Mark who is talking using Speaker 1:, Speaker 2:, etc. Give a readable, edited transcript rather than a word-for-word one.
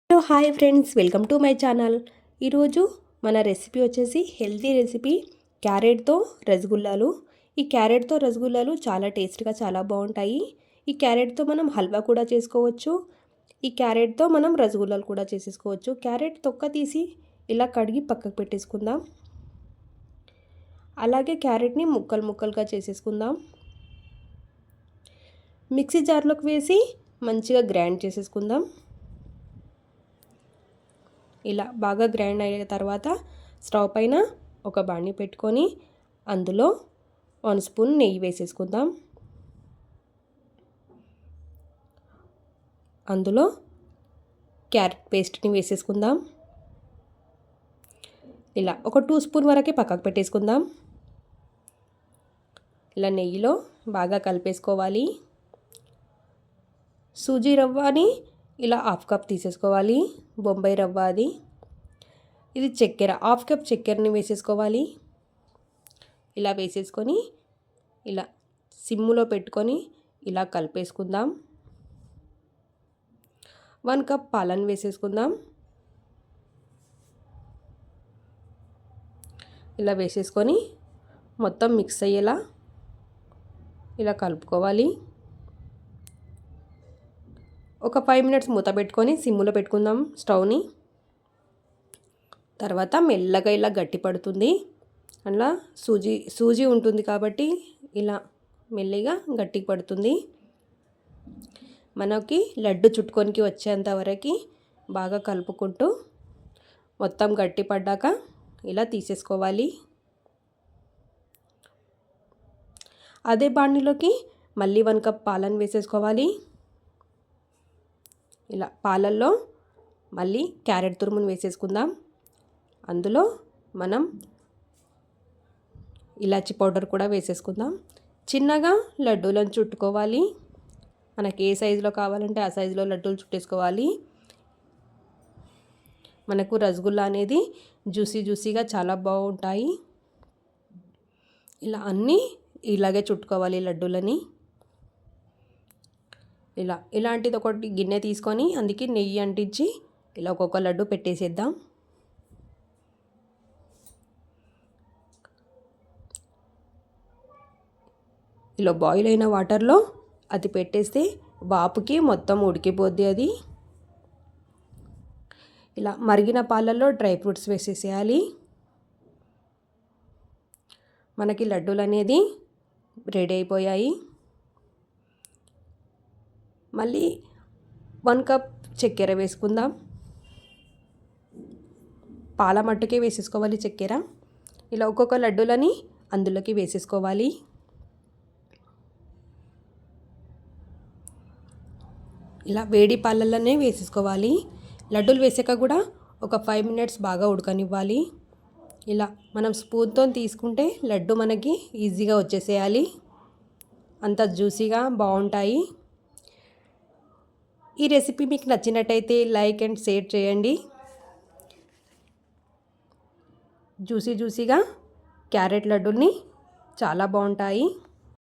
Speaker 1: Hello hi friends, welcome to my channel. ఈరోజు మన recipe వచ్చేసి హెల్తీ రెసిపీ క్యారెట్తో రసగుల్లాలు. ఈ క్యారెట్తో రసగుల్లాలు చాలా టేస్ట్గా చాలా బాగుంటాయి. ఈ క్యారెట్తో మనం హల్వా కూడా చేసుకోవచ్చు. ఈ క్యారెట్తో మనం రసగుల్లాలు కూడా చేసేసుకోవచ్చు. క్యారెట్ తొక్క తీసి ఇలా కడిగి పక్కకు పెట్టేసుకుందాం. అలాగే క్యారెట్ని ముక్కలు ముక్కలుగా చేసేసుకుందాం. మిక్సీ జార్లోకి వేసి మంచిగా గ్రైండ్ చేసేసుకుందాం. ఇలా బాగా గ్రైండ్ అయిన తర్వాత స్టవ్ పైన ఒక బాణీ పెట్టుకొని అందులో 1 స్పూన్ నెయ్యి వేసేసుకుందాం. అందులో క్యారెట్ పేస్ట్ని వేసేసుకుందాం. ఇలా ఒక 2 స్పూన్ వరకే పక్కకు పెట్టేసుకుందాం. ఇలా నెయ్యిలో బాగా కలిపేసుకోవాలి. సూజీ రవ్వని ఇలా 1/2 కప్ తీసేసుకోవాలి. బొంబాయి రవ్వ అది. ఇది చక్కెర 1/2 కప్ చక్కెరని వేసేసుకోవాలి. ఇలా వేసేసుకొని ఇలా సిమ్ములో పెట్టుకొని ఇలా కలిపేసుకుందాం. 1 కప్ పాలను వేసేసుకుందాం. ఇలా వేసేసుకొని మొత్తం మిక్స్ అయ్యేలా ఇలా కలుపుకోవాలి. ఒక 5 మినిట్స్ మూత పెట్టుకొని సిమ్ములో పెట్టుకుందాం స్టవ్ని. తర్వాత మెల్లగా ఇలా గట్టి పడుతుంది. అలా సూజీ ఉంటుంది కాబట్టి ఇలా మెల్లిగా గట్టి పడుతుంది. మనకి లడ్డు చుట్టుకొనికి వచ్చేంత వరకు బాగా కలుపుకుంటూ మొత్తం గట్టి పడ్డాక ఇలా తీసేసుకోవాలి. అదే బాండిలోకి మళ్ళీ 1 కప్ పాలను వేసేసుకోవాలి. ఇలా పాలల్లో మళ్ళీ క్యారెట్ తురుమును వేసేసుకుందాం. అందులో మనం ఇలాచి పౌడర్ కూడా వేసేసుకుందాం. చిన్నగా లడ్డూలను చుట్టుకోవాలి. మనకి ఏ సైజులో కావాలంటే ఆ సైజులో లడ్డూలు చుట్టేసుకోవాలి. మనకు రసగుల్లా అనేది జ్యూసీగా చాలా బాగుంటాయి. ఇలా అన్నీ ఇలాగే చుట్టుకోవాలి లడ్డూలని. ఇలాంటిది ఒకటి గిన్నె తీసుకొని అందుకే నెయ్యి అంటించి ఇలా ఒక్కొక్క లడ్డు పెట్టేసేద్దాం. ఇలా బాయిల్ అయిన వాటర్లో అది పెట్టేస్తే వాపుకి మొత్తం ఉడికిపోద్ది అది. ఇలా మరిగిన పాలల్లో డ్రై ఫ్రూట్స్ వేసేసేయాలి. మనకి లడ్డూలు అనేది రెడీ అయిపోయాయి. మళ్ళీ 1 కప్ చక్కెర వేసుకుందాం. పాల మట్టుకే వేసేసుకోవాలి చక్కెర. ఇలా ఒక్కొక్క లడ్డూలని అందులోకి వేసేసుకోవాలి. ఇలా వేడి పాలల్లోనే వేసేసుకోవాలి. లడ్డూలు వేసాక కూడా ఒక 5 మినిట్స్ బాగా ఉడకనివ్వాలి. ఇలా మనం స్పూన్తో తీసుకుంటే లడ్డు మనకి ఈజీగా వచ్చేసేయాలి. అంత జ్యూసీగా బాగుంటాయి. ఈ రెసిపీ మీకు నచ్చినట్టయితే లైక్ అండ్ షేర్ చేయండి. జ్యూసీగా క్యారెట్ లడ్డూల్ని చాలా బాగుంటాయి.